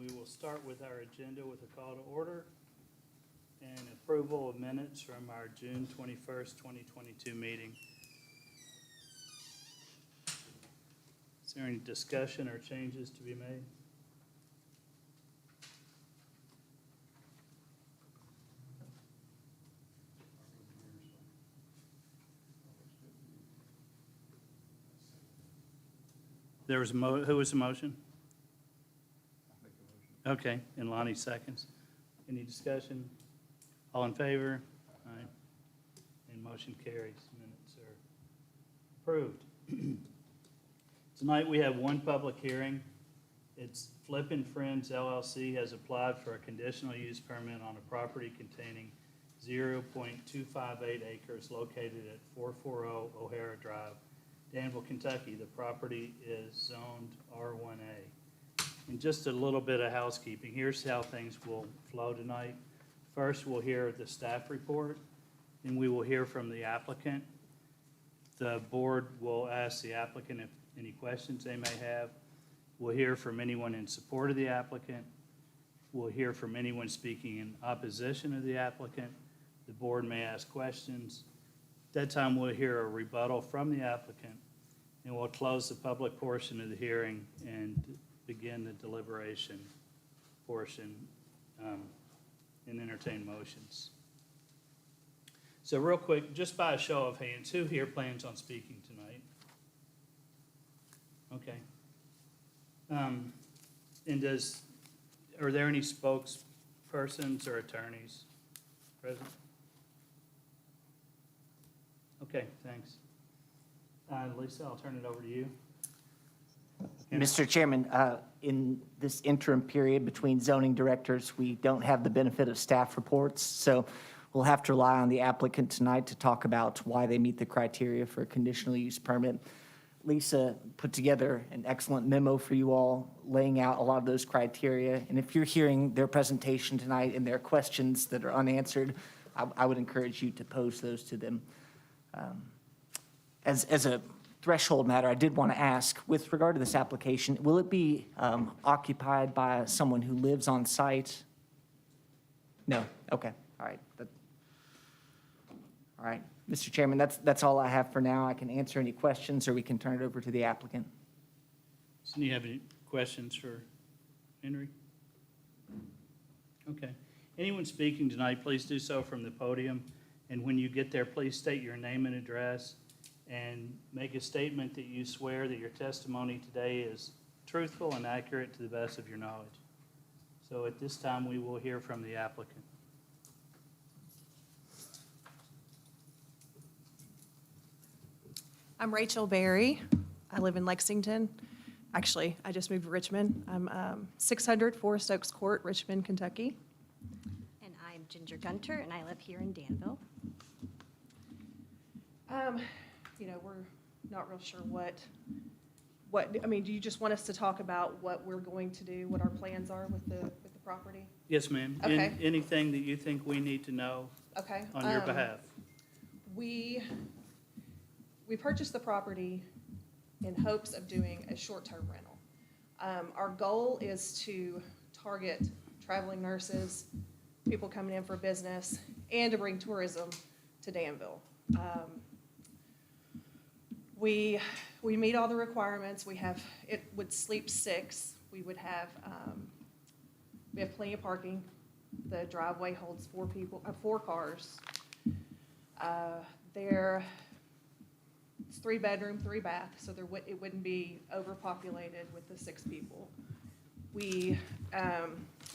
we will start with our agenda with a call to order and approval of minutes from our June 21st, 2022 meeting. Is there any discussion or changes to be made? There was who was the motion? Okay, and Lonnie seconds. Any discussion? All in favor? Aye. And motion carries. Minutes are approved. Tonight we have one public hearing. It's Flippin' Friends LLC has applied for a conditional use permit on a property containing 0.258 acres located at 440 O'Hara Drive, Danville, Kentucky. The property is zoned R1A. And just a little bit of housekeeping. Here's how things will flow tonight. First, we'll hear the staff report, and we will hear from the applicant. The board will ask the applicant if any questions they may have. We'll hear from anyone in support of the applicant. We'll hear from anyone speaking in opposition of the applicant. The board may ask questions. At that time, we'll hear a rebuttal from the applicant, and we'll close the public portion of the hearing and begin the deliberation portion and entertain motions. So real quick, just by a show of hands, who here plans on speaking tonight? Okay. And are there any spokespersons or attorneys present? Okay, thanks. Lisa, I'll turn it over to you. Mr. Chairman, in this interim period between zoning directors, we don't have the benefit of staff reports, so we'll have to rely on the applicant tonight to talk about why they meet the criteria for a conditional use permit. Lisa put together an excellent memo for you all, laying out a lot of those criteria, and if you're hearing their presentation tonight and there are questions that are unanswered, I would encourage you to pose those to them. As a threshold matter, I did want to ask, with regard to this application, will it be occupied by someone who lives on site? No? Okay, all right. All right, Mr. Chairman, that's all I have for now. I can answer any questions, or we can turn it over to the applicant. So do you have any questions for Henry? Okay. Anyone speaking tonight, please do so from the podium. And when you get there, please state your name and address and make a statement that you swear that your testimony today is truthful and accurate to the best of your knowledge. So at this time, we will hear from the applicant. I'm Rachel Berry. I live in Lexington. Actually, I just moved to Richmond. I'm 600 Forest Oaks Court, Richmond, Kentucky. And I'm Ginger Gunter, and I live here in Danville. We're not real sure what, I mean, do you just want us to talk about what we're going to do, what our plans are with the property? Yes, ma'am. Okay. Anything that you think we need to know Okay. on your behalf? We purchased the property in hopes of doing a short-term rental. Our goal is to target traveling nurses, people coming in for business, and to bring tourism to Danville. We meet all the requirements. It would sleep 6. We would have, we have plenty of parking. The driveway holds 4 cars. It's 3-bedroom, 3-bath, so it wouldn't be overpopulated with the 6 people.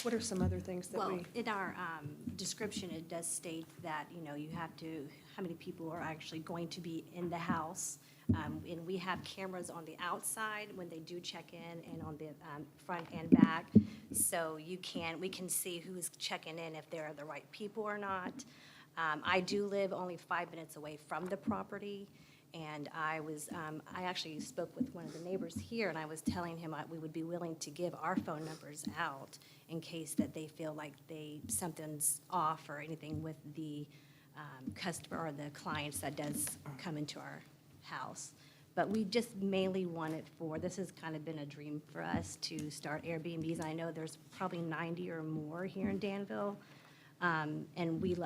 What are some other things that Well, in our description, it does state that, you have to, how many people are actually going to be in the house. And we have cameras on the outside when they do check in and on the front and back. So we can see who's checking in, if they're the right people or not. I do live only 5 minutes away from the property. And I actually spoke with one of the neighbors here, and I was telling him we would be willing to give our phone numbers out in case that they feel like something's off or anything with the customer or the clients that does come into our house. But we just mainly want it for, this has kind of been a dream for us to start Airbnbs. I know there's probably 90 or more here in Danville. And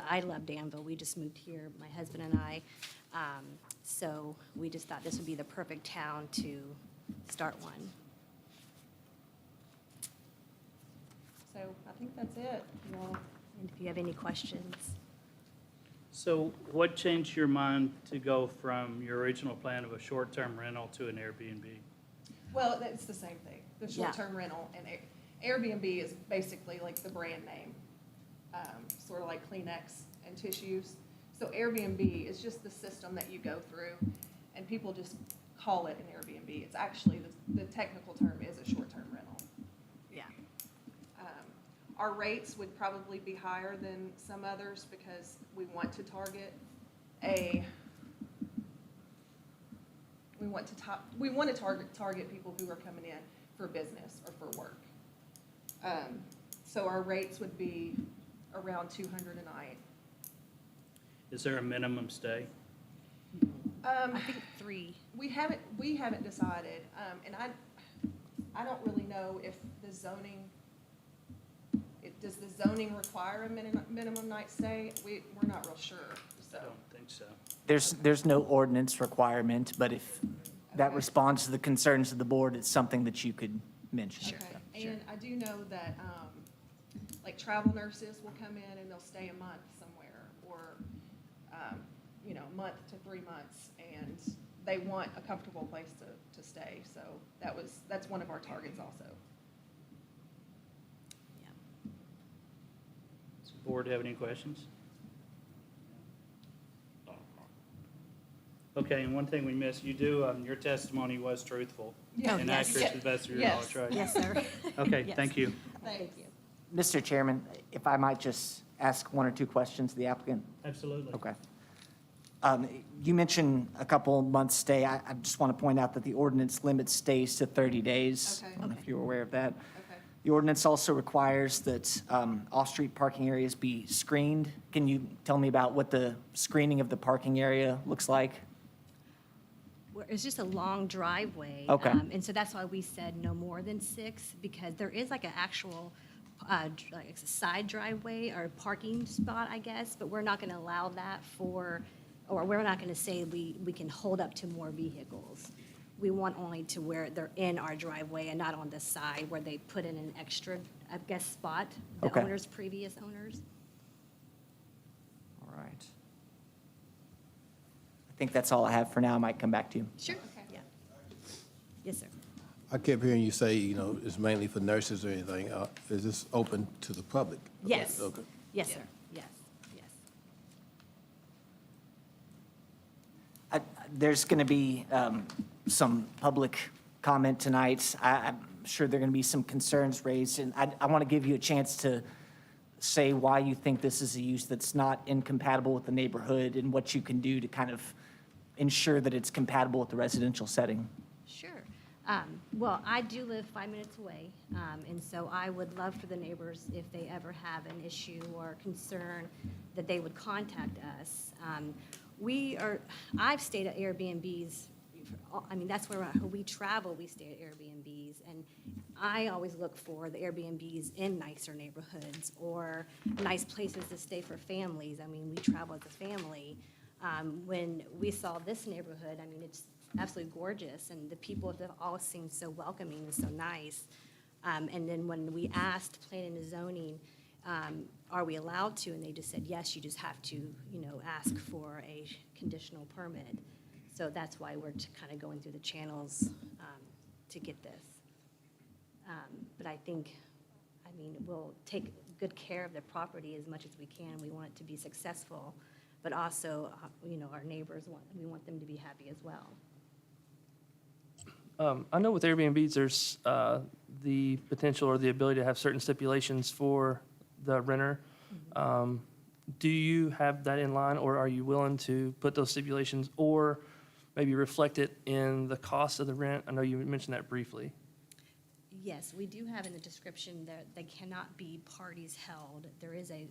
I love Danville. We just moved here, my husband and I. So we just thought this would be the perfect town to start one. So I think that's it. Well, And if you have any questions. So what changed your mind to go from your original plan of a short-term rental to an Airbnb? well, that's the same thing. The Yeah. short-term rental and Airbnb is basically like the brand name, sort of like Kleenex and tissues. So Airbnb is just the system that you go through, and people just call it an Airbnb. It's actually, the technical term is a short-term rental. Yeah. Our rates would probably be higher than some others because we want to target target people who are coming in for business or for work. So our rates would be around 200 a night. Is there a minimum stay? I think 3. We haven't decided, and I don't really know if the zoning, does the zoning require a minimum night stay? We're not real sure, I so. don't think so. There's no ordinance requirement, but if that Okay. responds to the concerns of the board, it's something that you could mention. Okay, and I do know that, like travel nurses will come in and they'll stay a month somewhere, or, a month to 3 months, and they want a comfortable place to stay, so that's one of our targets also. Yeah. Does the board have any questions? Okay, and one thing we missed, your testimony was truthful Oh, and yes. accurate to the best of your Yes. knowledge, right? Yes, sir. Okay, Yes. thank you. Thanks. you. Mr. Chairman, if I might just ask one or two questions of the applicant? Absolutely. Okay. You mentioned a couple months stay. I just want to point out that the ordinance limits stays to 30 days. Okay. I don't know if you were aware of that. Okay. The ordinance also requires that off-street parking areas be screened. Can you tell me about what the screening of the parking area looks like? It's just a long driveway. Okay. And so that's why we said no more than 6, because there is like an actual, like it's a side driveway or parking spot, I guess, but we're not going to allow that or we're not going to say we can hold up to more vehicles. We want only to where they're in our driveway and not on the side where they put in an extra, I guess, spot, the Okay. owners, previous owners. All right. I think that's all I have for now. I might come back to you. Sure. Okay. Yeah. Yes, sir. I kept hearing you say, it's mainly for nurses or anything. Is this open to the public? Yes. Okay. Yes, sir. Yes, yes. There's going to be some public comment tonight. I'm sure there are going to be some concerns raised, and I want to give you a chance to say why you think this is a use that's not incompatible with the neighborhood and what you can do to kind of ensure that it's compatible with the residential setting. Sure. Well, I do live 5 minutes away, and so I would love for the neighbors, if they ever have an issue or concern, that they would contact us. I've stayed at Airbnbs, that's where we travel, we stay at Airbnbs, and I always look for the Airbnbs in nicer neighborhoods or nice places to stay for families. We travel as a family. When we saw this neighborhood, it's absolutely gorgeous, and the people have all seemed so welcoming and so nice. And then when we asked planning and zoning, are we allowed to, and they just said, yes, you just have to, ask for a conditional permit. So that's why we're kind of going through the channels to get this. But I think, we'll take good care of the property as much as we can. We want it to be successful, but also, our neighbors, we want them to be happy as well. I know with Airbnbs, there's the potential or the ability to have certain stipulations for the renter. Do you have that in line, or are you willing to put those stipulations or maybe reflect it in the cost of the rent? I know you mentioned that briefly. Yes, we do have in the description that they cannot be parties held. There is a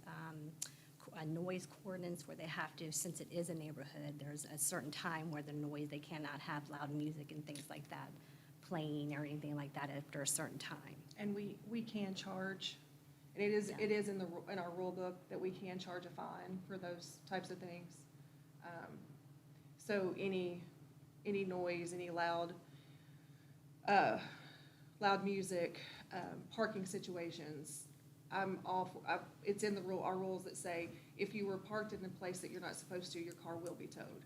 a noise ordinance where they have to, since it is a neighborhood, there's a certain time where the noise, they cannot have loud music and things like that playing or anything like that after a certain time. And we can charge, and it is in in our rule book that we can charge a fine for those types of things. So any noise, any loud music, parking situations, it's in our rules that say, if you were parked in a place that you're not supposed to, your car will be towed.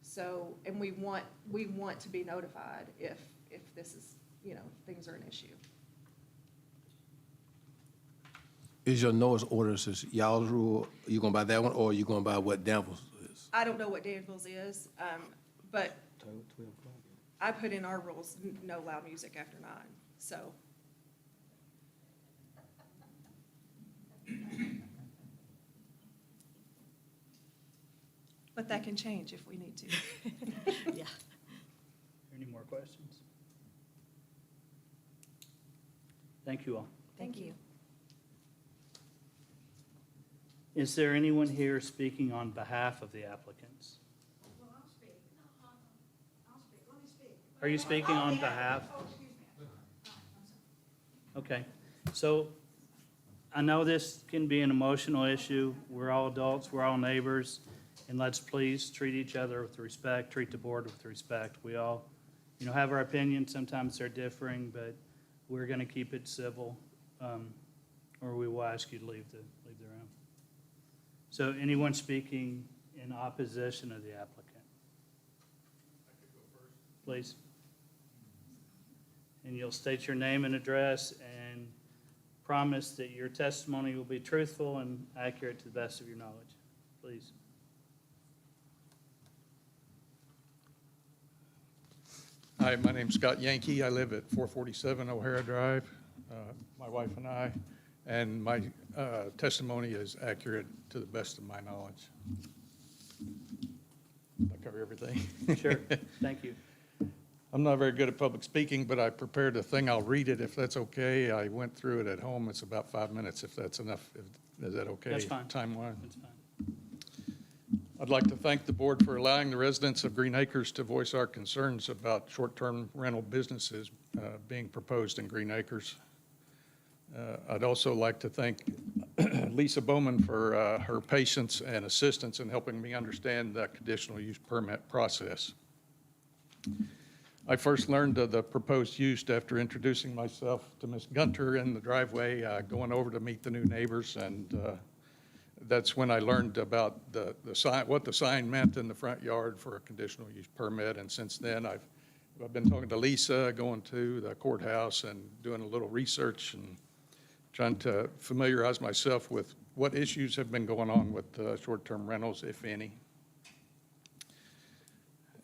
So, and we want to be notified if this is, things are an issue. Is your noise orders, is y'all's rule, you going by that one, or you going by what Danville's is? I don't know what Danville's is, but I put in our rules, no loud music after 9, so. But that can change if we need to. Yeah. Any more questions? Thank you all. Thank you. Is there anyone here speaking on behalf of the applicants? Well, I'll speak. I'll speak. Let me speak. Are you speaking on behalf? Oh, excuse me. I'm sorry. Okay, so I know this can be an emotional issue. We're all adults, we're all neighbors, and let's please treat each other with respect, treat the board with respect. We all, have our opinions. Sometimes they're differing, but we're going to keep it civil, or we will ask you to leave the room. So anyone speaking in opposition of the applicant? I could go first. Please. And you'll state your name and address and promise that your testimony will be truthful and accurate to the best of your knowledge. Please. Hi, my name's Scott Yankee. I live at 447 O'Hara Drive, my wife and I, and my testimony is accurate to the best of my knowledge. I cover everything. Sure, thank you. I'm not very good at public speaking, but I prepared a thing. I'll read it if that's okay. I went through it at home. It's about 5 minutes, if that's enough. Is that okay? That's fine. Time-wise? That's fine. I'd like to thank the board for allowing the residents of Green Acres to voice our concerns about short-term rental businesses being proposed in Green Acres. I'd also like to thank Lisa Bowman for her patience and assistance in helping me understand the conditional use permit process. I first learned of the proposed use after introducing myself to Ms. Gunter in the driveway, going over to meet the new neighbors, and that's when I learned about the sign, what the sign meant in the front yard for a conditional use permit. And since then, I've been talking to Lisa, going to the courthouse and doing a little research and trying to familiarize myself with what issues have been going on with short-term rentals, if any.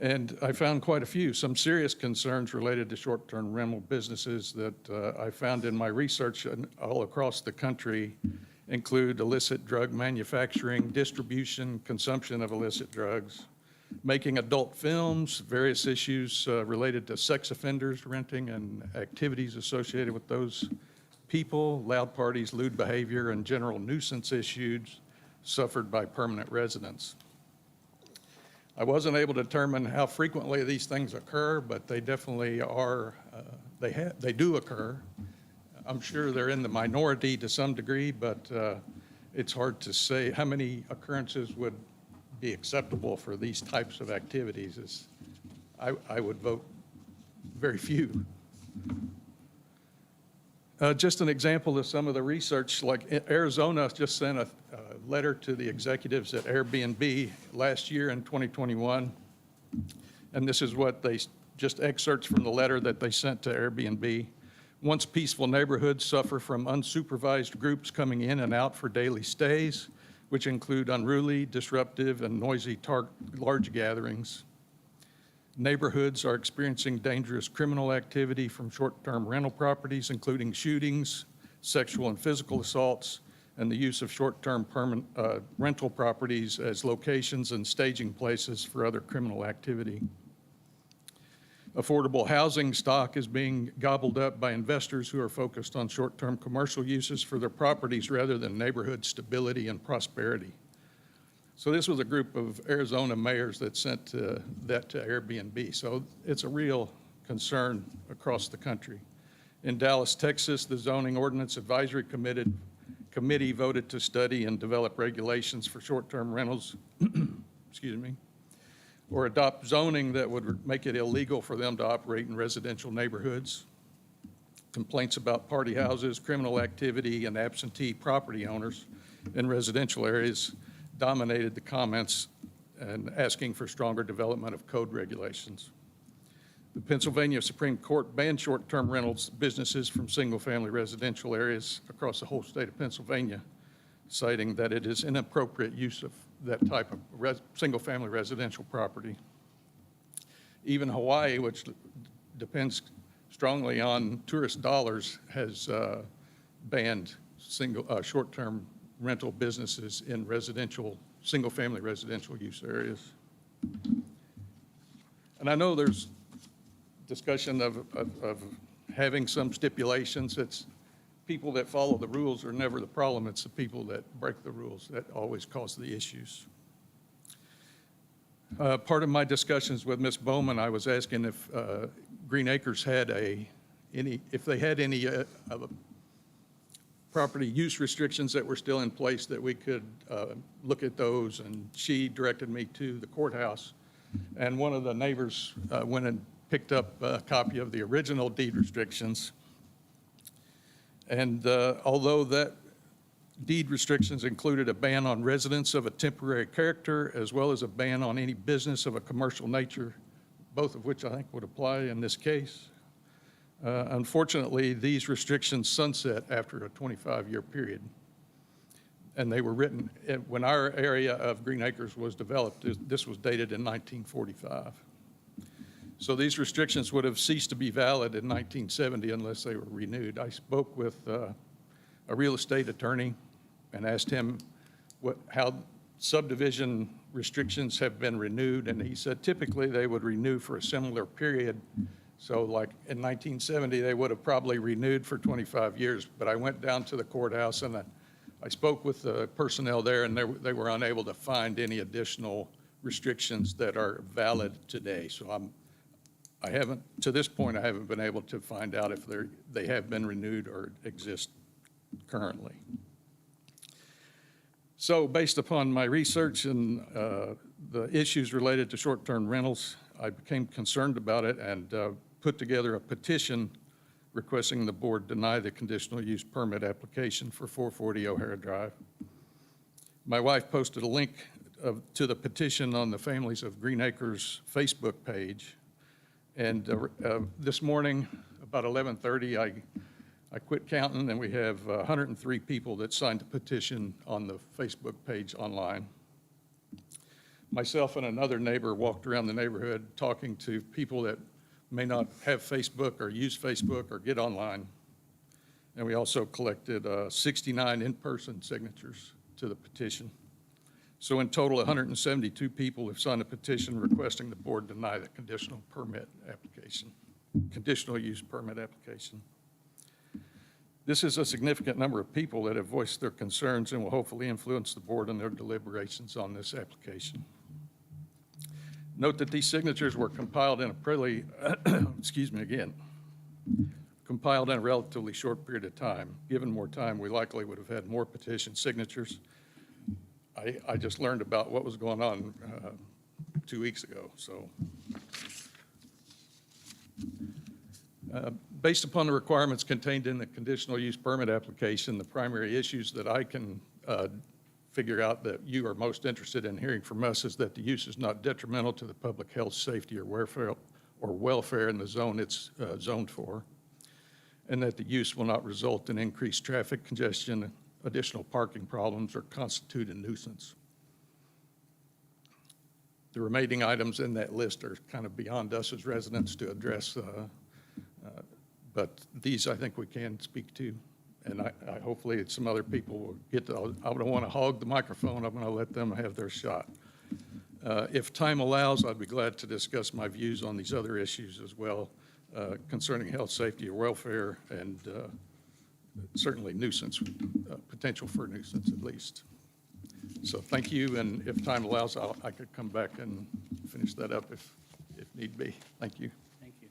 And I found quite a few, some serious concerns related to short-term rental businesses that I found in my research all across the country include illicit drug manufacturing, distribution, consumption of illicit drugs, making adult films, various issues related to sex offenders renting and activities associated with those people, loud parties, lewd behavior, and general nuisance issues suffered by permanent residents. I wasn't able to determine how frequently these things occur, but they definitely are, they do occur. I'm sure they're in the minority to some degree, but it's hard to say how many occurrences would be acceptable for these types of activities. I would vote very few. Just an example of some of the research, like Arizona just sent a letter to the executives at Airbnb last year in 2021. And this is what just excerpts from the letter that they sent to Airbnb. Once peaceful neighborhoods suffer from unsupervised groups coming in and out for daily stays, which include unruly, disruptive, and noisy large gatherings. Neighborhoods are experiencing dangerous criminal activity from short-term rental properties, including shootings, sexual and physical assaults, and the use of short-term rental properties as locations and staging places for other criminal activity. Affordable housing stock is being gobbled up by investors who are focused on short-term commercial uses for their properties rather than neighborhood stability and prosperity. So this was a group of Arizona mayors that sent that to Airbnb. So it's a real concern across the country. In Dallas, Texas, the Zoning Ordinance Advisory Committee voted to study and develop regulations for short-term rentals, excuse me, or adopt zoning that would make it illegal for them to operate in residential neighborhoods. Complaints about party houses, criminal activity, and absentee property owners in residential areas dominated the comments and asking for stronger development of code regulations. The Pennsylvania Supreme Court banned short-term rentals businesses from single-family residential areas across the whole state of Pennsylvania, citing that it is inappropriate use of that type of single-family residential property. Even Hawaii, which depends strongly on tourist dollars, has banned short-term rental businesses in single-family residential use areas. And I know there's discussion of having some stipulations. It's people that follow the rules are never the problem. It's the people that break the rules that always cause the issues. Part of my discussions with Ms. Bowman, I was asking if Green Acres had if they had any property use restrictions that were still in place that we could look at those, and she directed me to the courthouse. And one of the neighbors went and picked up a copy of the original deed restrictions. And although that deed restrictions included a ban on residents of a temporary character, as well as a ban on any business of a commercial nature, both of which I think would apply in this case. Unfortunately, these restrictions sunset after a 25-year period. And they were written, when our area of Green Acres was developed, this was dated in 1945. So these restrictions would have ceased to be valid in 1970 unless they were renewed. I spoke with a real estate attorney and asked him how subdivision restrictions have been renewed, and he said typically they would renew for a similar period. So like in 1970, they would have probably renewed for 25 years, but I went down to the courthouse and I spoke with the personnel there, and they were unable to find any additional restrictions that are valid today. So I haven't, to this point, I haven't been able to find out if they have been renewed or exist currently. So based upon my research and the issues related to short-term rentals, I became concerned about it and put together a petition requesting the board deny the conditional use permit application for 440 O'Hara Drive. My wife posted a link to the petition on the Families of Green Acres Facebook page. And this morning, about 11:30, I quit counting, and we have 103 people that signed the petition on the Facebook page online. Myself and another neighbor walked around the neighborhood talking to people that may not have Facebook or use Facebook or get online. And we also collected 69 in-person signatures to the petition. So in total, 172 people have signed a petition requesting the board deny the conditional use permit application. This is a significant number of people that have voiced their concerns and will hopefully influence the board in their deliberations on this application. Note that these signatures were compiled in a compiled in a relatively short period of time. Given more time, we likely would have had more petition signatures. I just learned about what was going on 2 weeks ago, so. Based upon the requirements contained in the conditional use permit application, the primary issues that I can figure out that you are most interested in hearing from us is that the use is not detrimental to the public health, safety, or welfare in the zone it's zoned for, and that the use will not result in increased traffic congestion, additional parking problems, or constitute a nuisance. The remaining items in that list are kind of beyond us as residents to address, but these I think we can speak to, and I hopefully some other people will get to. I don't want to hog the microphone. I'm going to let them have their shot. If time allows, I'd be glad to discuss my views on these other issues as well, concerning health, safety, or welfare, and certainly nuisance, potential for nuisance at least. So thank you, and if time allows, I could come back and finish that up if need be. Thank you. Thank you.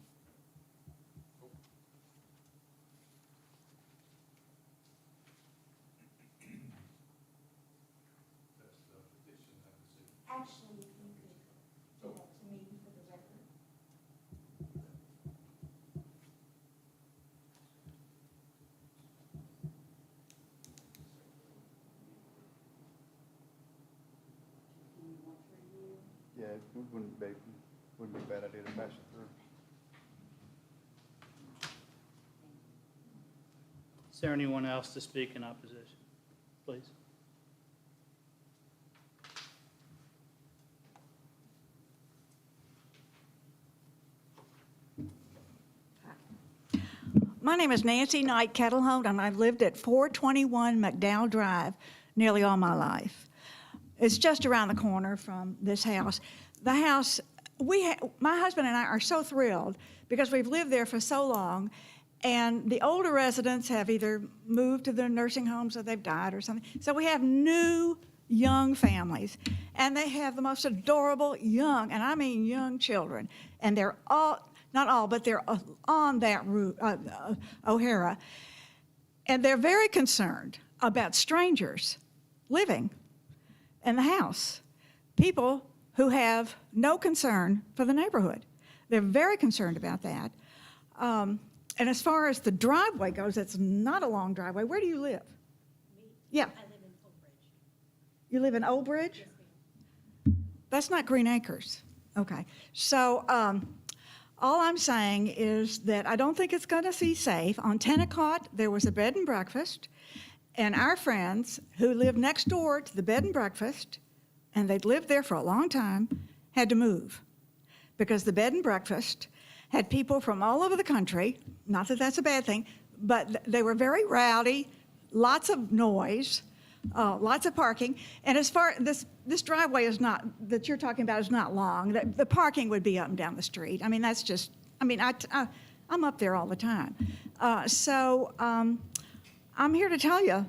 Actually, if you could give that to me for the record. Yeah, it wouldn't be a bad idea to pass it through. Is there anyone else to speak in opposition? Please. My name is Nancy Knight Kettleholt, and I've lived at 421 McDowell Drive nearly all my life. It's just around the corner from this house. The house, my husband and I are so thrilled because we've lived there for so long, and the older residents have either moved to the nursing homes or they've died or something. So we have new, young families, and they have the most adorable young, and I mean young children, and they're all, not all, but they're on that route, O'Hara, and they're very concerned about strangers living in the house, people who have no concern for the neighborhood. They're very concerned about that. And as far as the driveway goes, it's not a long driveway. Where do you live? Me? Yeah. I live in Old Bridge. You live in Old Bridge? That's not Green Acres. Okay. So all I'm saying is that I don't think it's going to be safe. On Tennicott, there was a bed and breakfast, and our friends who lived next door to the bed and breakfast, and they'd lived there for a long time, had to move because the bed and breakfast had people from all over the country. Not that that's a bad thing, but they were very rowdy, lots of noise, lots of parking. And as far this driveway is not that you're talking about is not long. The parking would be up and down the street. I mean, that's just. I mean, I'm up there all the time. So I'm here to tell you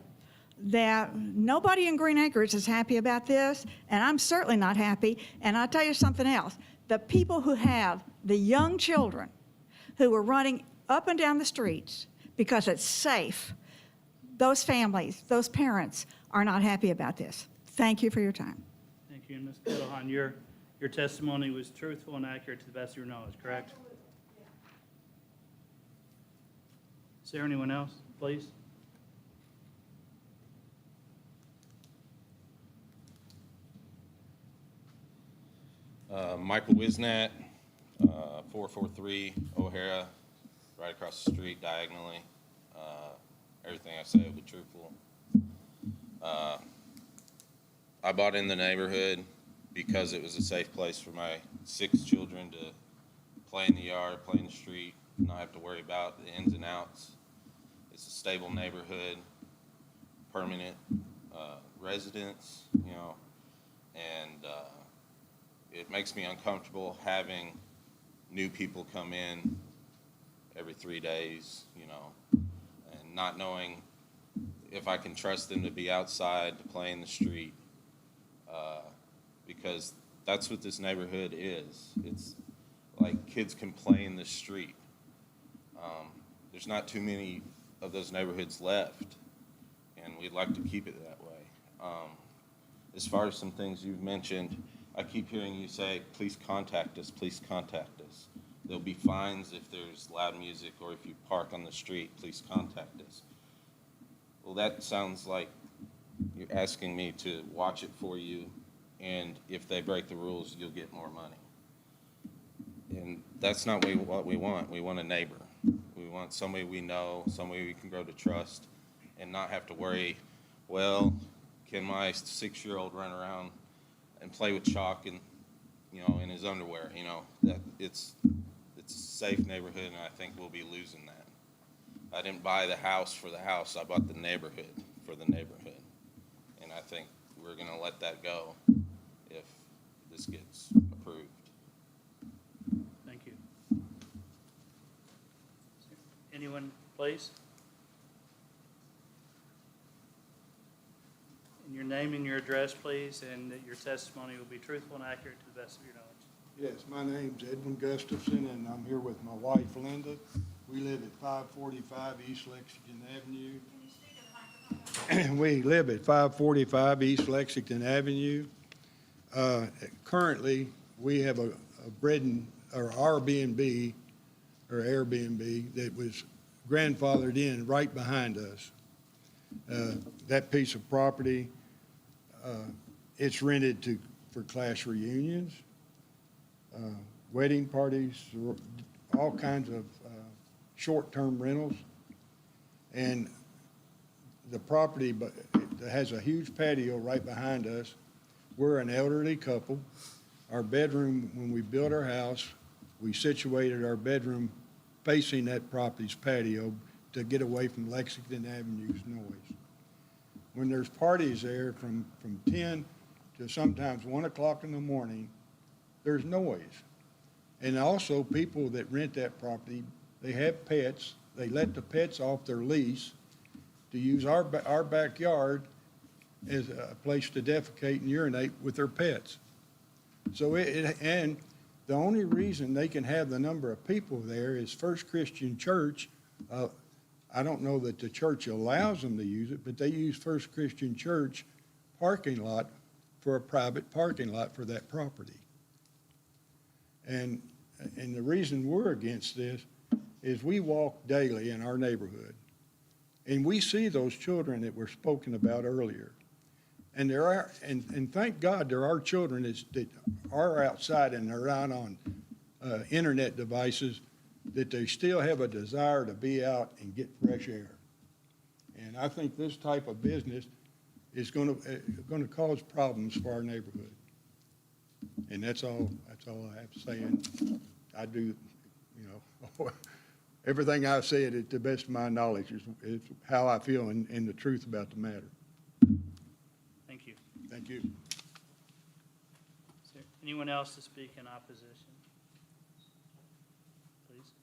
that nobody in Green Acres is happy about this, and I'm certainly not happy. And I'll tell you something else. The people who have the young children who are running up and down the streets because it's safe, those families, those parents are not happy about this. Thank you for your time. Thank you. And Ms. Kettlehan, your testimony was truthful and accurate to the best of your knowledge, correct? Is there anyone else, please? Michael Wisnat, 443 O'Hara, right across the street diagonally. Everything I say will be truthful. I bought in the neighborhood because it was a safe place for my 6 children to play in the yard, play in the street, not have to worry about the ins and outs. It's a stable neighborhood, permanent residents, you know, and it makes me uncomfortable having new people come in every 3 days, you know, and not knowing if I can trust them to be outside, to play in the street, because that's what this neighborhood is. It's like kids can play in the street. There's not too many of those neighborhoods left, and we'd like to keep it that way. As far as some things you've mentioned, I keep hearing you say, please contact us, please contact us. There'll be fines if there's loud music or if you park on the street, please contact us. Well, that sounds like you're asking me to watch it for you, and if they break the rules, you'll get more money. And that's not what we want. We want a neighbor. We want somebody we know, somebody we can grow to trust, and not have to worry, well, can my 6-year-old run around and play with chalk and, you know, in his underwear, you know, that it's a safe neighborhood, and I think we'll be losing that. I didn't buy the house for the house. I bought the neighborhood for the neighborhood. And I think we're going to let that go if the this gets approved. Thank you. Anyone, please? And your name and your address, please, and that your testimony will be truthful and accurate to the best of your knowledge. Yes, my name's Edwin Gustafson, and I'm here with my wife Linda. We live at 545 East Lexington Avenue. We live at 545 East Lexington Avenue. Currently, we have a Airbnb that was grandfathered in right behind us. That piece of property, it's rented for class reunions, wedding parties, all kinds of short-term rentals. And the property it has a huge patio right behind us. We're an elderly couple. Our bedroom, when we built our house, we situated our bedroom facing that property's patio to get away from Lexington Avenue's noise. When there's parties there from 10 to sometimes 1 o'clock in the morning, there's noise. And also, people that rent that property, they have pets. They let the pets off their lease to use our backyard as a place to defecate and urinate with their pets. So and the only reason they can have the number of people there is First Christian Church. I don't know that the church allows them to use it, but they use First Christian Church parking lot for a private parking lot for that property. And the reason we're against this is we walk daily in our neighborhood, and we see those children that were spoken about earlier. And and thank God there are children that are outside and they're out on internet devices that they still have a desire to be out and get fresh air. And I think this type of business is going to cause problems for our neighborhood. And that's all I have to say. And I do, everything I've said, to the best of my knowledge, is how I feel and the truth about the matter. Thank you. Thank you. Is there anyone else to speak in opposition? Please.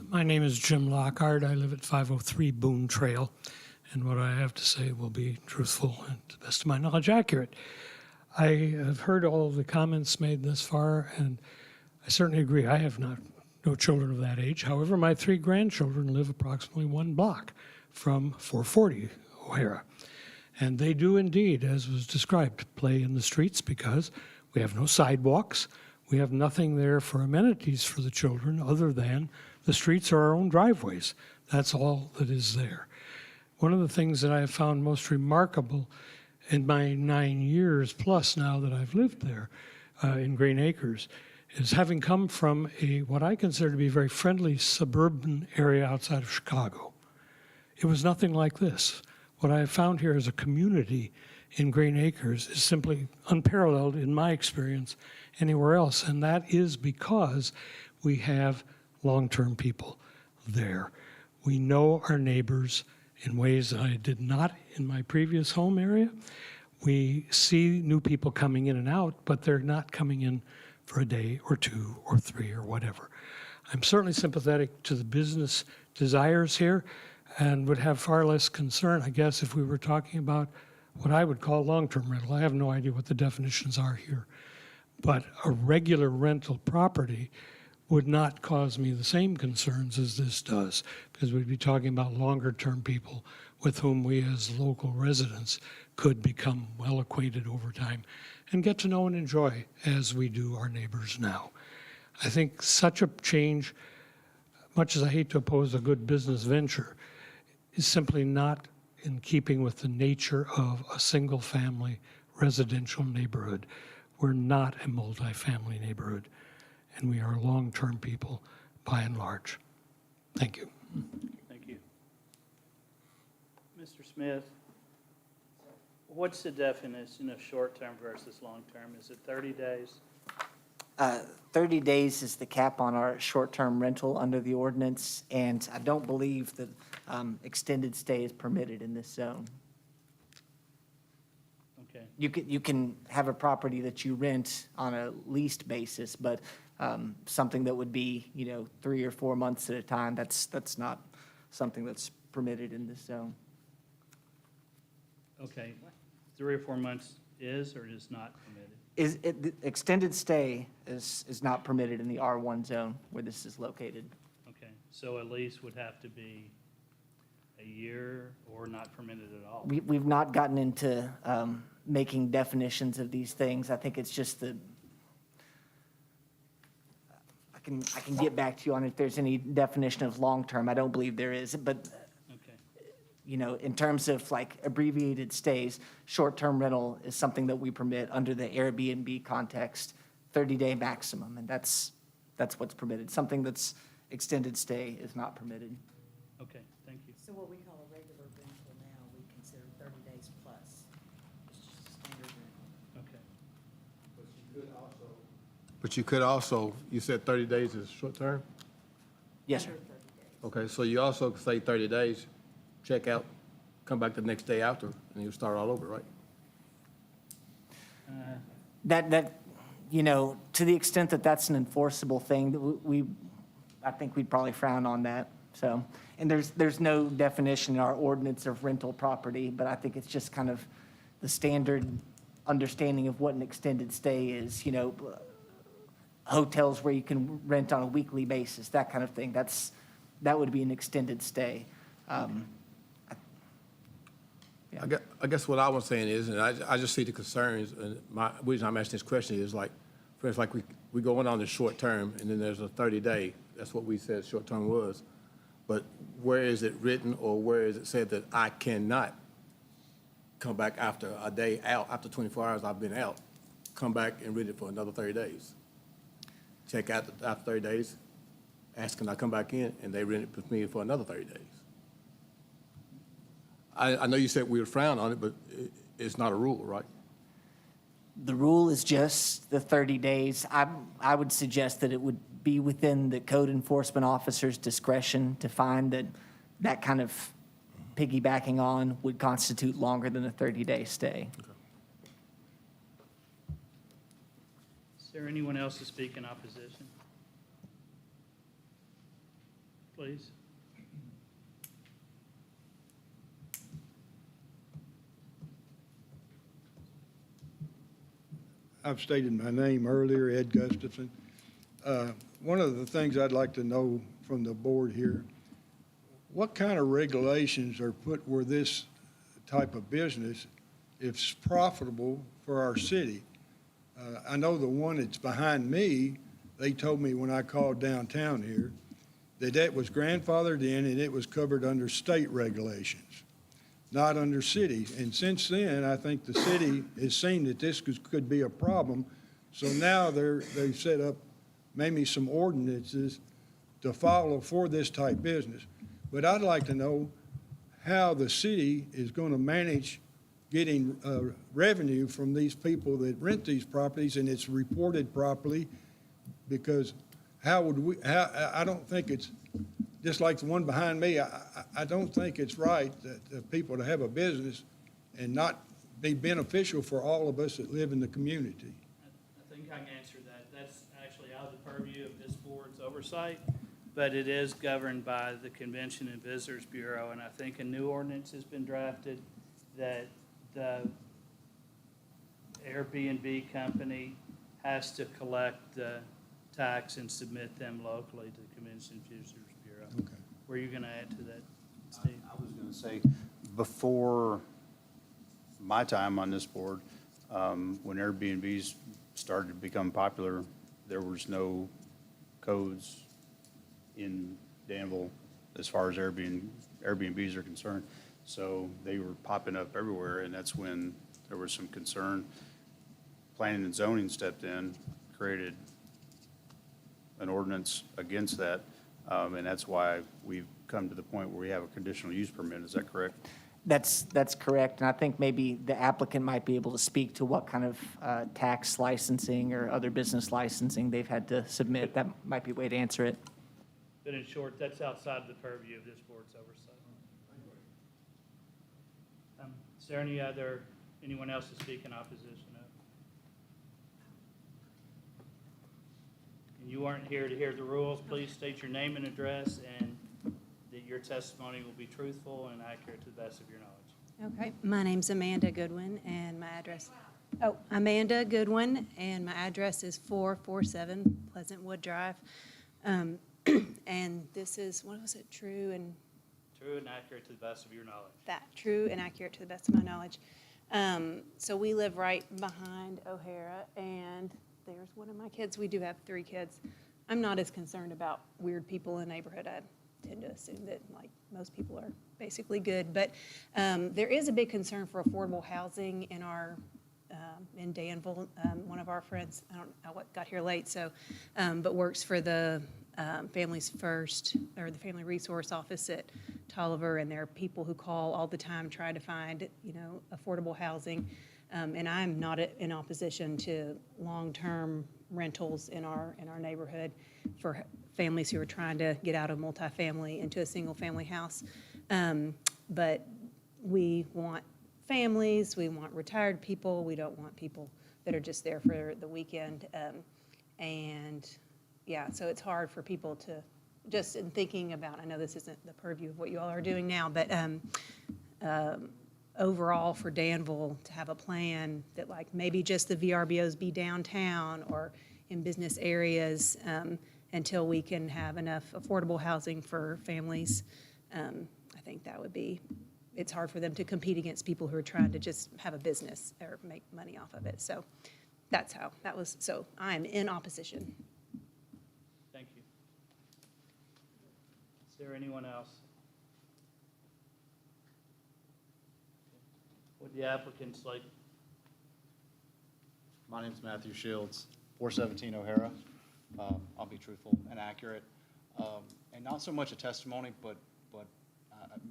My name is Jim Lockhart. I live at 503 Boone Trail, and what I have to say will be truthful and, to the best of my knowledge, accurate. I have heard all of the comments made thus far, and I certainly agree. I have no children of that age. However, my 3 grandchildren live approximately 1 block from 440 O'Hara. And they do indeed, as was described, play in the streets because we have no sidewalks. We have nothing there for amenities for the children other than the streets are our own driveways. That's all that is there. One of the things that I have found most remarkable in my 9 years plus now that I've lived there in Green Acres is having come from what I consider to be a very friendly suburban area outside of Chicago. It was nothing like this. What I have found here as a community in Green Acres is simply unparalleled in my experience anywhere else, and that is because we have long-term people there. We know our neighbors in ways that I did not in my previous home area. We see new people coming in and out, but they're not coming in for a day or 2 or 3 or whatever. I'm certainly sympathetic to the business desires here and would have far less concern, I guess, if we were talking about what I would call long-term rental. I have no idea what the definitions are here. But a regular rental property would not cause me the same concerns as this does, because we'd be talking about longer-term people with whom we as local residents could become well acquainted over time and get to know and enjoy as we do our neighbors now. I think such a change, much as I hate to oppose a good business venture, is simply not in keeping with the nature of a single-family residential neighborhood. We're not a multifamily neighborhood, and we are long-term people by and large. Thank you. Thank you. Mr. Smith, what's the definition of short-term versus long-term? Is it 30 days? 30 days is the cap on our short-term rental under the ordinance, and I don't believe that extended stay is permitted in this zone. you can have a property that you rent on a leased basis, but something that would be, 3 or 4 months at a time, that's not something that's permitted in this zone. Okay, 3 or 4 months is or is not permitted? The extended stay is not permitted in the R1 zone where this is located. Okay, so a lease would have to be a year or not permitted at all? We've not gotten into making definitions of these things. I think it's just I can get back to you on if there's any definition of long-term. I don't believe there is, but Okay, in terms of like abbreviated stays, short-term rental is something that we permit under the Airbnb context, 30-day maximum, and that's what's permitted. Something that's extended stay is not permitted. okay, thank you. So what we call a regular rental now, we consider 30 days plus. It's just a standard rental. Okay, But you could also, you said 30 days is short term? Yes, sir. Under 30 days. Okay, so you also could say 30 days, check out, come back the next day after, and you start all over, right? To the extent that that's an enforceable thing, I think we'd probably frown on that. So, and there's no definition in our ordinance of rental property, but I think it's just kind of the standard understanding of what an extended stay is, hotels where you can rent on a weekly basis, that kind of thing. That would be an extended stay. I guess what I was saying is, and I just see the concerns, and my reason I'm asking this question is like, for instance, like we going on the short term, and then there's a 30-day, that's what we said short term was. But where is it written, or where is it said that I cannot come back after a day out, after 24 hours I've been out, come back and rent it for another 30 days? Check out after 30 days, ask can I come back in, and they rent it with me for another 30 days. I know you said we would frown on it, but it's not a rule, right? The rule is just the 30 days. I would suggest that it would be within the code enforcement officer's discretion to find that that kind of piggybacking on would constitute longer than a 30-day stay. is there anyone else to speak in opposition? Please. I've stated my name earlier, Ed Gustafson. One of the things I'd like to know from the board here, what kind of regulations are put where this type of business is profitable for our city? I know the one that's behind me, they told me when I called downtown here that that was grandfathered in and it was covered under state regulations, not under city. And since then, I think the city has seen that this could be a problem. So now they've set up maybe some ordinances to follow for this type business. But I'd like to know how the city is going to manage getting revenue from these people that rent these properties and it's reported properly, because I don't think it's, just like the one behind me, I don't think it's right that people to have a business and not be beneficial for all of us that live in the community. I think I can answer that. That's actually out of the purview of this board's oversight, but it is governed by the Convention and Visitors Bureau, and I think a new ordinance has been drafted that the Airbnb company has to collect the tax and submit them locally to the Convention and Visitors Bureau. Okay. Were you going to add to that, Steve? I was going to say, before my time on this board, when Airbnbs started to become popular, there was no codes in Danville as far as Airbnbs are concerned. So they were popping up everywhere, and that's when there was some concern. Planning and zoning stepped in, created an ordinance against that, and that's why we've come to the point where we have a conditional use permit. Is that correct? That's correct, and I think maybe the applicant might be able to speak to what kind of tax licensing or other business licensing they've had to submit. That might be a way to answer it. But in short, that's outside of the purview of this board's oversight. Is there Anyone else to speak in opposition of? And you aren't here to hear the rules. Please state your name and address, and that your testimony will be truthful and accurate to the best of your knowledge. Okay, my name's Amanda Goodwin, and my address, Amanda Goodwin, and my address is 447 Pleasantwood Drive. And this is, what was it, true and True and accurate to the best of your knowledge. true and accurate to the best of my knowledge. So we live right behind O'Hara, and there's one of my kids. We do have 3 kids. I'm not as concerned about weird people in the neighborhood. I tend to assume that, like, most people are basically good. But there is a big concern for affordable housing in our, in Danville. One of our friends, I don't know what got here late, so, but works for the Families First, or the Family Resource Office at Tolliver, and there are people who call all the time trying to find, affordable housing. And I'm not in opposition to long-term rentals in our neighborhood for families who are trying to get out of multifamily into a single-family house. But we want families, we want retired people, we don't want people that are just there for the weekend. And yeah, so it's hard for people to, just in thinking about, I know this isn't the purview of what you all are doing now, but overall for Danville to have a plan that, like, maybe just the VRBOs be downtown or in business areas until we can have enough affordable housing for families. I think that would be, it's hard for them to compete against people who are trying to just have a business or make money off of it. So that's how, that was, so I'm in opposition. Thank you. Is there anyone else? Would the applicants like? My name's Matthew Shields, 417 O'Hara. I'll be truthful and accurate. And not so much a testimony, but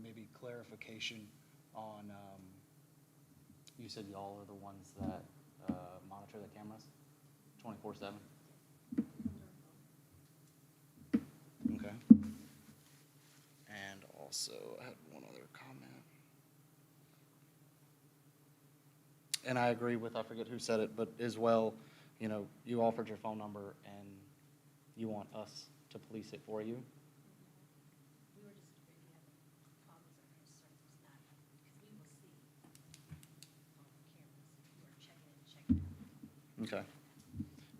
maybe clarification on, you said y'all are the ones that monitor the cameras 24/7? Okay. And also, I had one other comment. And I agree with, I forget who said it, but as well, you offered your phone number and you want us to police it for you. We were just if you have problems or concerns, not, because we will see on the cameras if you are checking in, checking out. Okay.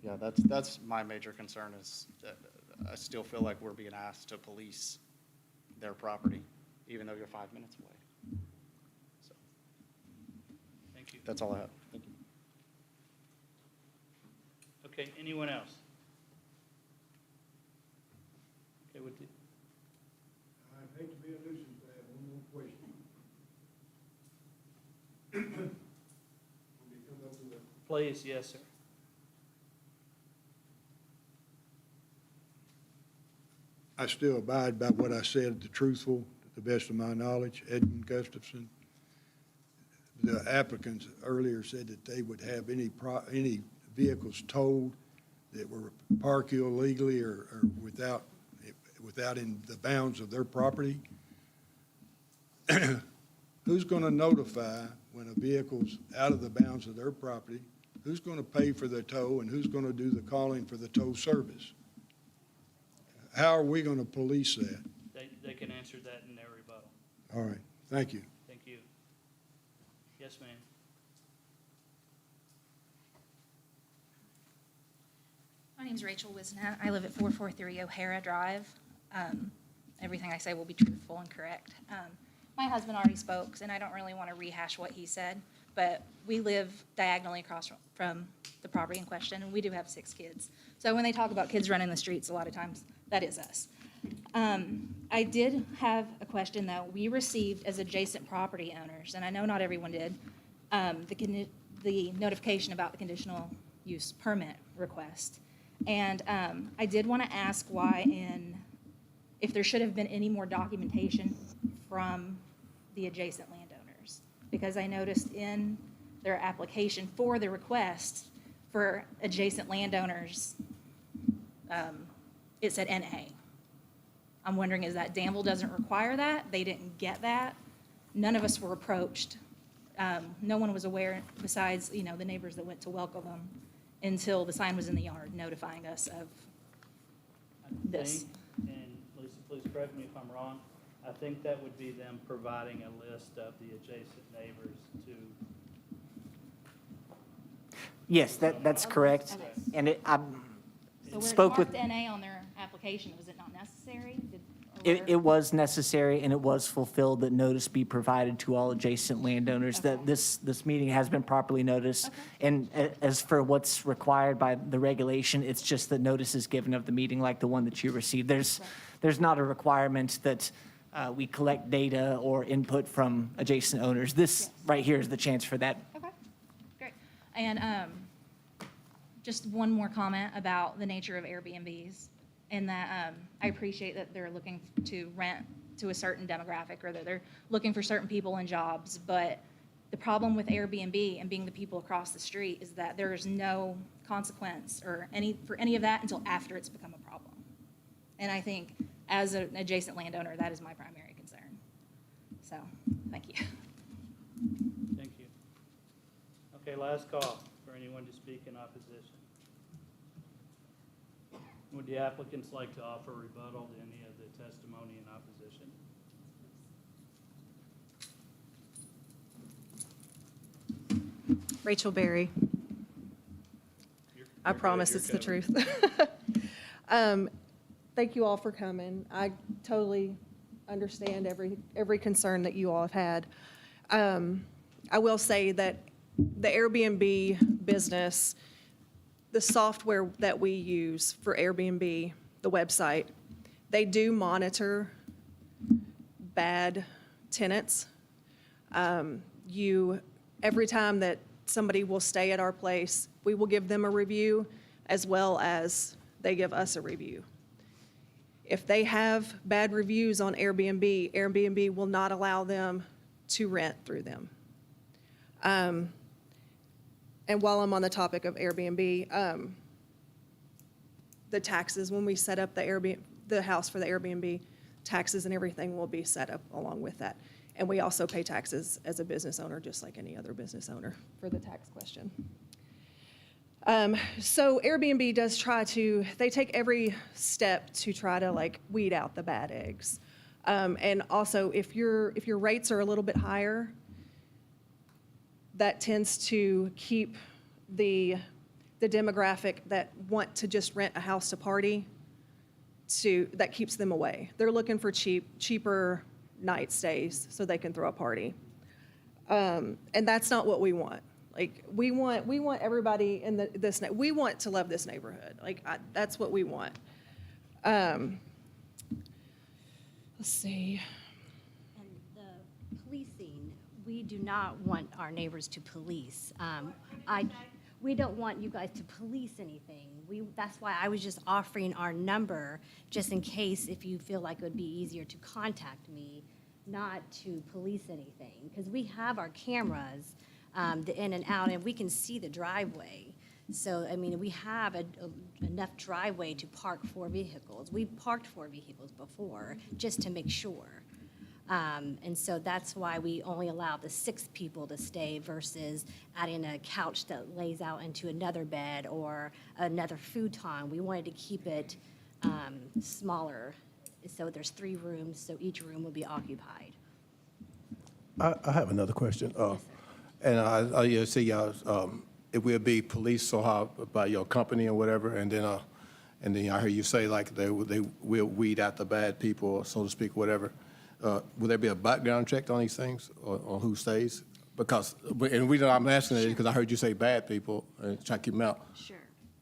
Yeah, that's my major concern is that I still feel like we're being asked to police their property, even though you're 5 minutes away. So Thank you. that's all I have. Thank you. Okay, anyone else? Okay, with the, I'd hate to be a nuisance, but I have one more question. When we come up with a please, yes, sir. I still abide by what I said, the truthful, to the best of my knowledge, Edmund Gustafson. The applicants earlier said that they would have any vehicles towed that were parked illegally or without in the bounds of their property. Who's going to notify when a vehicle's out of the bounds of their property? Who's going to pay for the tow, and who's going to do the calling for the tow service? How are we going to police that? They can answer that in their rebuttal. All right, thank you. Thank you. Yes, ma'am. My name's Rachel Wisnat. I live at 443 O'Hara Drive. Everything I say will be truthful and correct. My husband already spoke, and I don't really want to rehash what he said, but we live diagonally across from the property in question, and we do have 6 kids. So when they talk about kids running the streets, a lot of times, that is us. I did have a question, though. We received, as adjacent property owners, and I know not everyone did, the notification about the conditional use permit request. And I did want to ask why if there should have been any more documentation from the adjacent landowners. Because I noticed in their application for the request for adjacent landowners, it said NA. I'm wondering, is that Danville doesn't require that? They didn't get that? None of us were approached No one was aware, besides, the neighbors that went to welcome them, until the sign was in the yard notifying us of I this. think, and Lisa, please correct me if I'm wrong, I think that would be them providing a list of the adjacent neighbors to, Yes, that's correct. And I So where it spoke with, marked NA on their application, was it not necessary? it was necessary and it was fulfilled that notice be provided to all adjacent landowners, that Okay. this meeting has been properly noticed. And as for what's required by the regulation, it's just that notice is given of the meeting like the one that you received. There's not a requirement that we collect data or input from adjacent owners. This right here is the chance for that. Okay, great. And just one more comment about the nature of Airbnbs, and that I appreciate that they're looking to rent to a certain demographic, or that they're looking for certain people and jobs, but the problem with Airbnb and being the people across the street is that there is no consequence or for any of that until after it's become a problem. And I think as an adjacent landowner, that is my primary concern. So, thank you. thank you. Okay, last call for anyone to speak in opposition. Would the applicants like to offer rebuttal to any of the testimony in opposition? Rachel Berry. I promise it's the truth. Thank you all for coming. I totally understand every concern that you all have had. I will say that the Airbnb business, the software that we use for Airbnb, the website, they do monitor bad tenants. Every time that somebody will stay at our place, we will give them a review as well as they give us a review. If they have bad reviews on Airbnb, Airbnb will not allow them to rent through them. And while I'm on the topic of Airbnb, the taxes, when we set up the house for the Airbnb, taxes and everything will be set up along with that. And we also pay taxes as a business owner, just like any other business owner, for the tax question. So Airbnb does they take every step to try to weed out the bad eggs. And also, if your rates are a little bit higher, that tends to keep the demographic that want to just rent a house to party, that keeps them away. They're looking for cheaper night stays so they can throw a party. And that's not what we want. We want everybody in we want to love this neighborhood. That's what we want. Let's see. And the policing, we do not want our neighbors to police. We don't want you guys to police anything. That's why I was just offering our number, just in case if you feel like it would be easier to contact me, not to police anything. Because we have our cameras, the in and out, and we can see the driveway. So, we have enough driveway to park 4 vehicles. We've parked 4 vehicles before, just to make sure. And so that's why we only allow the 6 people to stay versus adding a couch that lays out into another bed or another futon. We wanted to keep it smaller, so there's 3 rooms, so each room will be occupied. I have another question. And I see y'all, it will be police, so how, by your company or whatever, and then I hear you say they will weed out the bad people, so to speak, whatever. Will there be a background check on these things, on who stays? Because, and the reason I'm asking is because I heard you say bad people, and try to keep them out. Sure.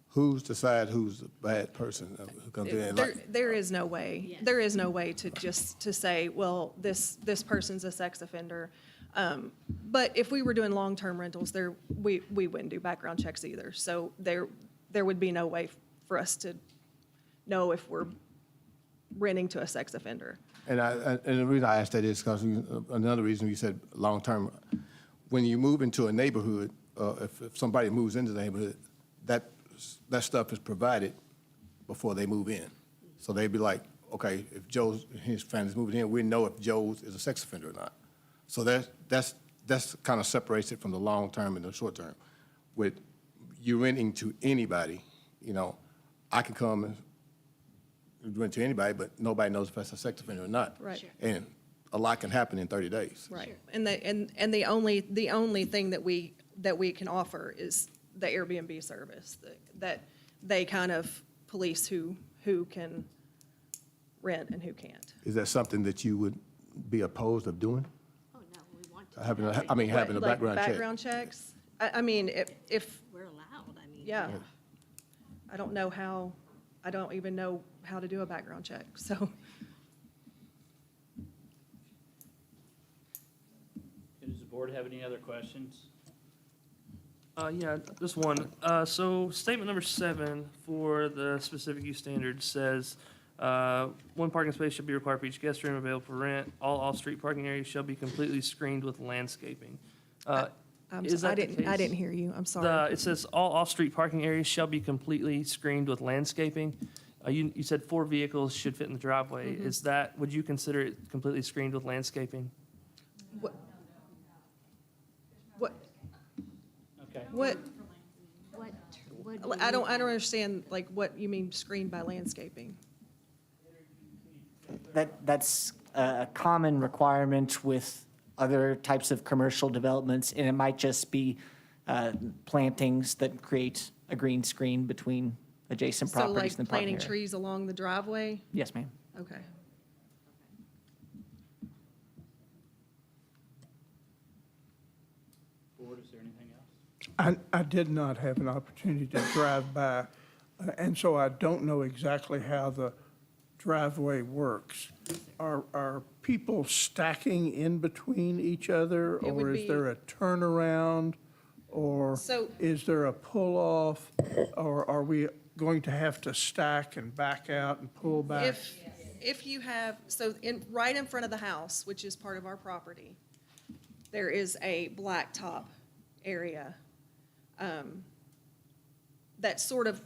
Who's decide who's the bad person who comes in? There is no way. Yes. There is no way to say, well, this person's a sex offender. But if we were doing long-term rentals, we wouldn't do background checks either. So there would be no way for us to know if we're renting to a sex offender. And the reason I asked that is because another reason you said long-term, when you move into a neighborhood, if somebody moves into the neighborhood, that stuff is provided before they move in. So they'd be like, okay, if his family's moving in, we know if Joe's is a sex offender or not. So that's that's kind of separates it from the long term and the short term. With you renting to anybody, you know, I can come and rent to anybody, but nobody knows if that's a sex offender or not. Right. Sure. And a lot can happen in 30 days. Right. And the only thing that we can offer is the Airbnb service, that they kind of police who can rent and who can't. Is that something that you would be opposed of doing? Oh, no, we want to. Having a What, like background check? Background checks? I mean, if, We're allowed, I mean. yeah. I don't know how, I don't even know how to do a background check, so. Does the board have any other questions? Yeah, just one. So statement number 7 for the specific use standards says, one parking space shall be required for each guest room available for rent. All off-street parking areas shall be completely screened with landscaping. Is that the I case? didn't hear you, I'm sorry. It says all off-street parking areas shall be completely screened with landscaping. You said 4 vehicles should fit in the driveway. Mm-hmm. Is that, would you consider it completely screened with landscaping? What, Okay. what, What I don't understand, like, what you mean screened by landscaping? That's a common requirement with other types of commercial developments, and it might just be plantings that create a green screen between adjacent So properties like and the parking planting area. trees along the driveway? Yes, ma'am. Okay. Board, is there anything else? I did not have an opportunity to drive by, and so I don't know exactly how the driveway works. Are people stacking in between each other? It would Or is be- there a turnaround? Or So- is there a pull-off? Or are we going to have to stack and back out and pull back? If you have, so right in front of the house, which is part of our property, there is a blacktop area. That sort of,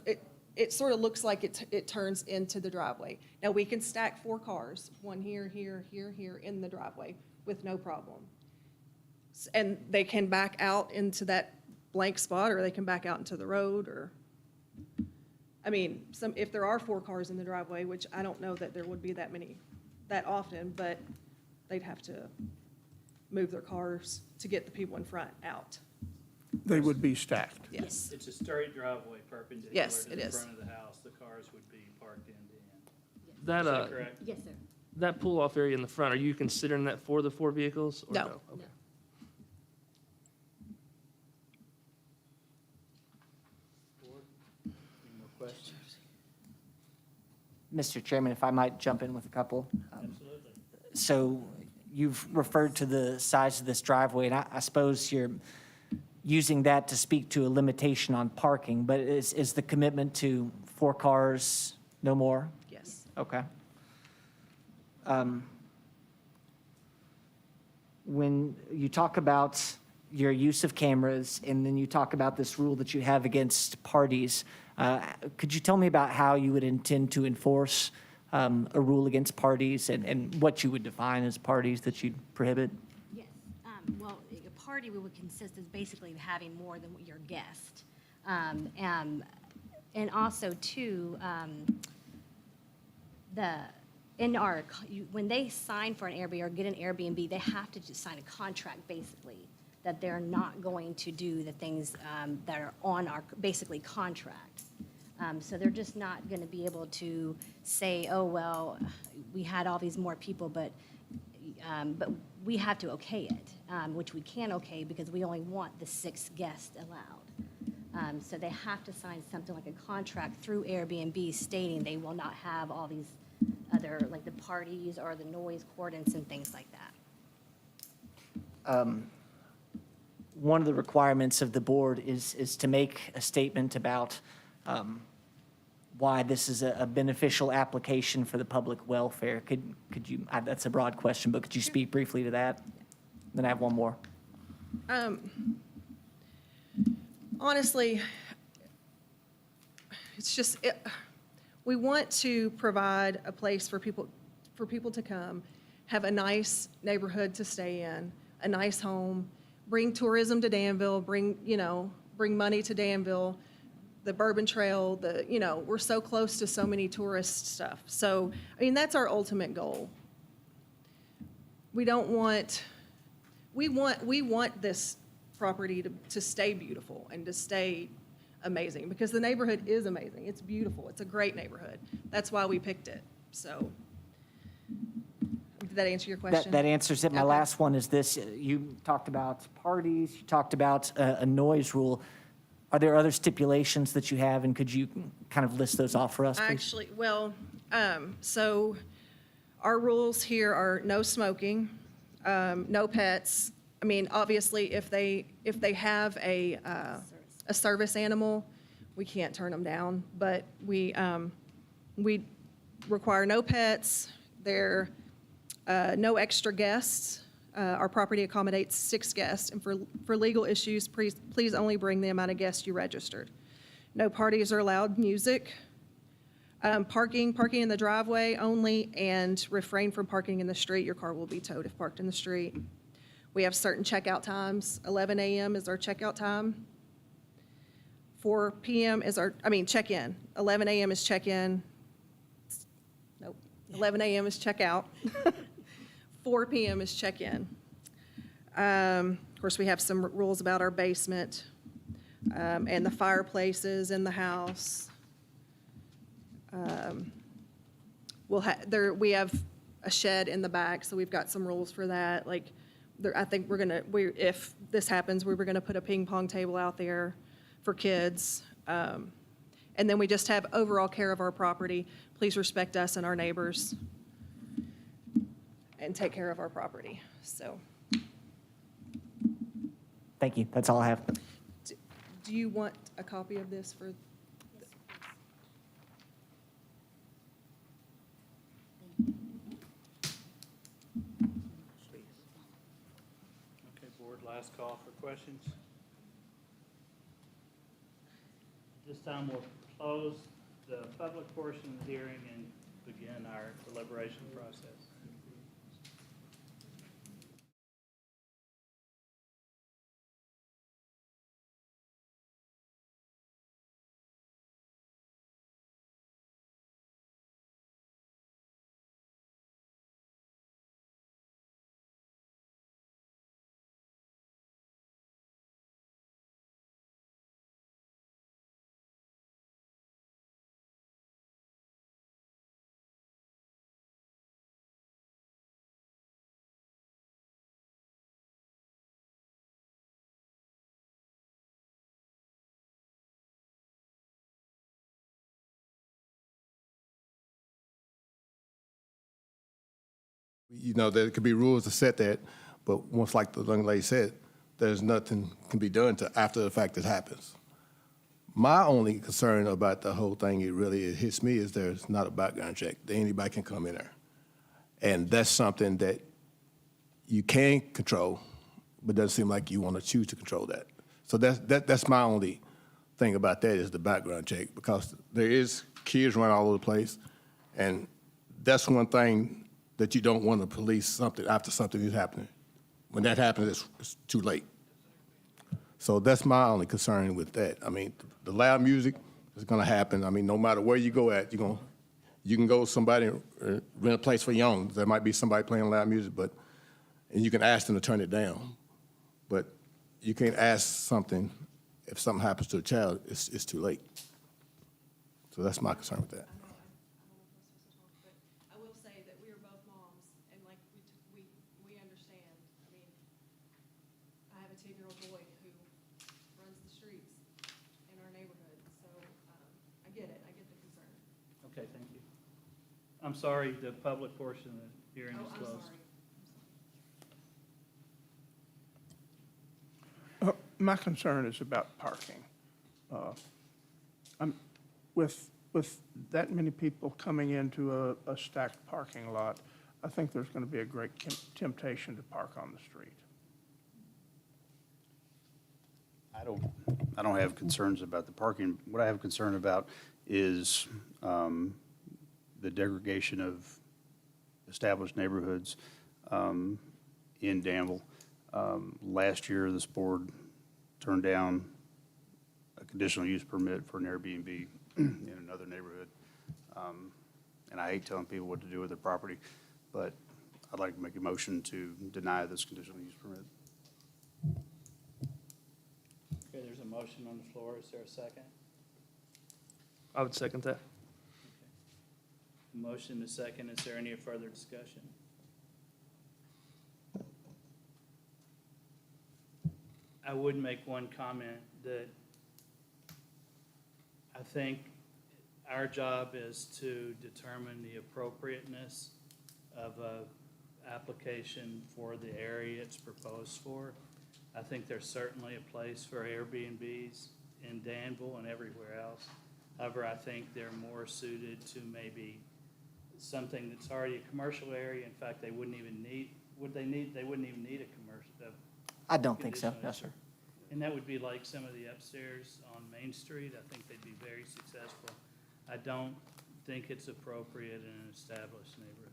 it sort of looks like it turns into the driveway. Now, we can stack 4 cars, one here, here, here, here, in the driveway with no problem. And they can back out into that blank spot, or they can back out into the road, or, I mean, if there are 4 cars in the driveway, which I don't know that there would be that often, but they'd have to move their cars to get the people in front out. They would be stacked. Yes. It's a straight driveway perpendicular Yes, to it the is. front of the house. The cars would be parked end to end. That, Is that correct? Yes, sir. that pull-off area in the front, are you considering that for the 4 vehicles? or No. Okay. Board, any more questions? Mr. Chairman, if I might jump in with a couple. Absolutely. So you've referred to the size of this driveway, and I suppose you're using that to speak to a limitation on parking, but is the commitment to 4 cars, no more? Yes. Okay. When you talk about your use of cameras, and then you talk about this rule that you have against parties, could you tell me about how you would intend to enforce a rule against parties, and what you would define as parties that you'd prohibit? Yes, well, a party would consist of basically having more than your guest. And also too, when they sign for an Airbnb or get an Airbnb, they have to just sign a contract basically, that they're not going to do the things that are on our, basically, contract. So they're just not going to be able to say, oh, well, we had all these more people, but we have to okay it, which we can okay because we only want the 6 guests allowed. So they have to sign something like a contract through Airbnb stating they will not have all these other, like the parties or the noise ordinance and things like that. One of the requirements of the board is to make a statement about why this is a beneficial application for the public welfare. Could you, that's a broad question, but could you speak briefly to that? Then I have one more. Honestly, it's just, we want to provide a place for people to come, have a nice neighborhood to stay in, a nice home, bring tourism to Danville, bring money to Danville, the Bourbon Trail, we're so close to so many tourist stuff. So, I mean, that's our ultimate goal. We want this property to stay beautiful and to stay amazing, because the neighborhood is amazing. It's beautiful. It's a great neighborhood. That's why we picked it. So, did that answer your question? That answers it. My Okay. last one is this. You talked about parties, you talked about a noise rule. Are there other stipulations that you have, and could you kind of list those off for us, please? Actually, so our rules here are no smoking, no pets. I mean, obviously, if they have a service animal, we can't turn them down, but we require no pets. No extra guests. Our property accommodates 6 guests, and for legal issues, please only bring the amount of guests you registered. No parties or loud music. Parking in the driveway only, and refrain from parking in the street. Your car will be towed if parked in the street. We have certain checkout times. 11 a.m. is our checkout time. 4 p.m. is check-in. 11 a.m. is check-in. Nope. 11 a.m. is check-out. 4 p.m. is check-in. Of course, we have some rules about our basement and the fireplaces in the house. We have a shed in the back, so we've got some rules for that. I think if this happens, we were gonna put a ping pong table out there for kids. And then we just have overall care of our property. Please respect us and our neighbors and take care of our property, so. Thank you. That's all I have. Do you want a copy of this for? Okay, board, last call for questions. This time we'll close the public portion of the hearing and begin our deliberation process. There could be rules to set that, but once, like the young lady said, there's nothing can be done to after the fact it happens. My only concern about the whole thing, it hits me, is there's not a background check. That anybody can come in there. And that's something that you can control, but doesn't seem like you want to choose to control that. So that's my only thing about that, is the background check, because there is kids running all over the place, and that's one thing that you don't want to police something after something is happening. When that happens, it's too late. So that's my only concern with that. I mean, the loud music is going to happen. I mean, no matter where you go at, you can go to somebody, rent a place for young. There might be somebody playing loud music, and you can ask them to turn it down. But you can't ask something, if something happens to a child, it's too late. So that's my concern with that. I will say that we are both moms, and we understand. I mean, I have a 10-year-old boy who runs the streets in our neighborhood, so I get it. I get the concern. Okay, thank you. I'm sorry, the public portion of the hearing is I'm closed. sorry. My concern is about parking. With that many people coming into a stacked parking lot, I think there's going to be a great temptation to park on the street. I don't have concerns about the parking. What I have concern about is the degradation of established neighborhoods in Danville. Last year, this board turned down a conditional use permit for an Airbnb in another neighborhood. And I hate telling people what to do with their property, but I'd like to make a motion to deny this conditional use permit. Okay, there's a motion on the floor. Is there a second? I would second that. Motion is second. Is there any further discussion? I would make one comment that I think our job is to determine the appropriateness of a application for the area it's proposed for. I think there's certainly a place for Airbnbs in Danville and everywhere else. However, I think they're more suited to maybe something that's already a commercial area. In fact, they wouldn't even need, they wouldn't even need a commercial. I don't think so, no, sir. And that would be like some of the upstairs on Main Street. I think they'd be very successful. I don't think it's appropriate in an established neighborhood.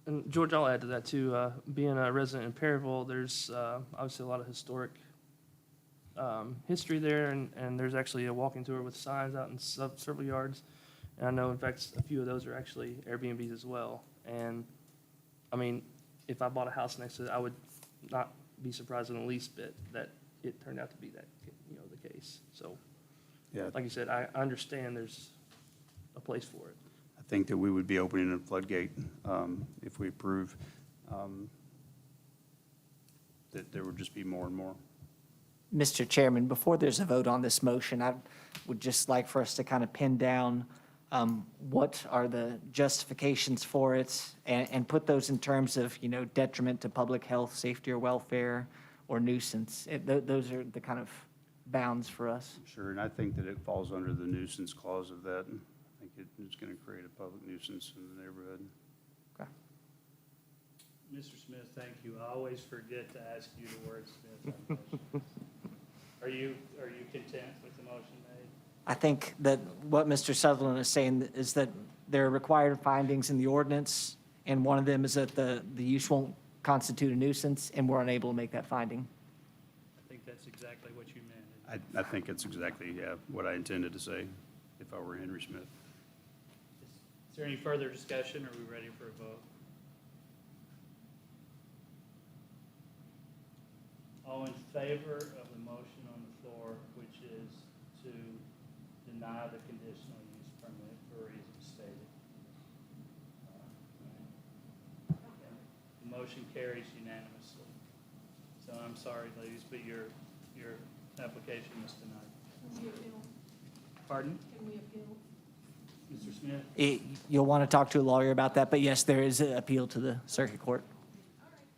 And George, I'll add to that too. Being a resident in Perryville, there's obviously a lot of historic history there, and there's actually a walking tour with signs out in several yards. And I know, in fact, a few of those are actually Airbnbs as well. And I mean, if I bought a house next to it, I would not be surprised in the least bit that it turned out to be that, the case. So, Yeah. like you said, I understand there's a place for it. I think that we would be opening a floodgate if we approve, that there would just be more and more. Mr. Chairman, before there's a vote on this motion, I would just like for us to kind of pin down what are the justifications for it and put those in terms of, detriment to public health, safety, or welfare, or nuisance. Those are the kind of bounds for us. Sure, and I think that it falls under the nuisance clause of that. I think it's going to create a public nuisance in the neighborhood. Okay. Mr. Smith, thank you. I always forget to ask you to wordsmith on motions. Are you content with the motion made? I think that what Mr. Sutherland is saying is that there are required findings in the ordinance, and one of them is that the use won't constitute a nuisance, and we're unable to make that finding. I think that's exactly what you meant. I think it's exactly, what I intended to say if I were Henry Smith. Is there any further discussion? Are we ready for a vote? All in favor of the motion on the floor, which is to deny the conditional use permit for reasons stated? The motion carries unanimously. So I'm sorry, ladies, but your application is denied. Pardon? Can we appeal? Mr. Smith? You'll want to talk to a lawyer about that, but yes, there is an appeal to the circuit court.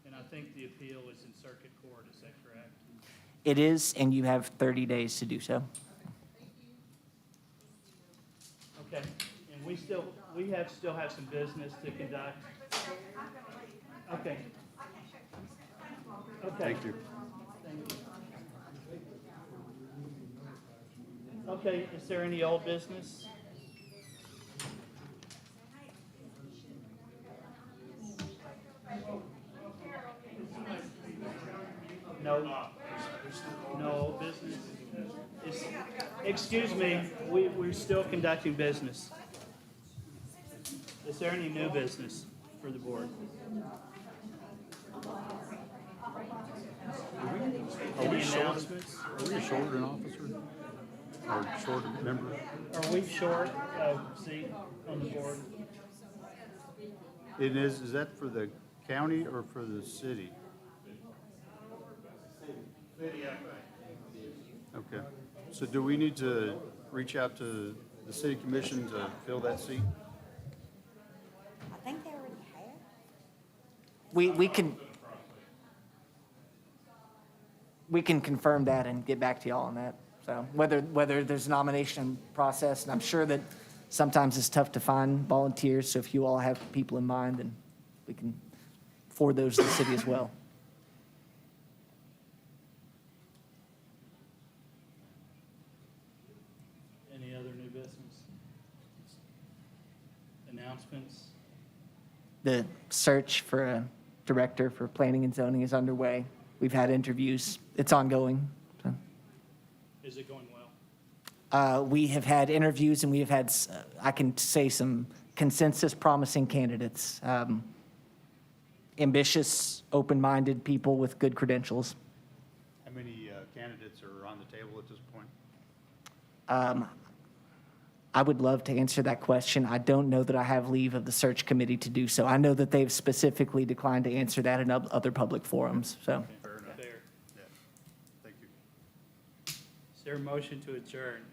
And I think the appeal is in circuit court, is that correct? It is, and you have 30 days to do so. Okay, and we still have some business to conduct. Okay. Okay. Thank you. Thank you. Okay, is there any old business? No. No old business? Excuse me, we're still conducting business. Is there any new business for the board? Any announcements? Are we short an officer? Or short a member? Are we short a seat on the board? It is that for the county or for the city? Okay. So do we need to reach out to the city commission to fill that seat? I think they already have. We can confirm that and get back to y'all on that. So whether there's a nomination process, and I'm sure that sometimes it's tough to find volunteers, so if you all have people in mind, then we can forward those to the city as well. Any other new business? Announcements? The search for a director for planning and zoning is underway. We've had interviews. It's ongoing. So. Is it going well? We have had interviews and we have had, I can say, some consensus promising candidates. Ambitious, open-minded people with good credentials. How many candidates are on the table at this point? I would love to answer that question. I don't know that I have leave of the search committee to do so. I know that they've specifically declined to answer that in other public forums, so. Fair enough. Fair. Yeah. Thank you. Is there a motion to adjourn?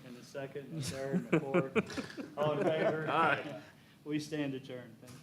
And a second, and a third, and a fourth? All in favor? Aye. We stand adjourned. Thank you.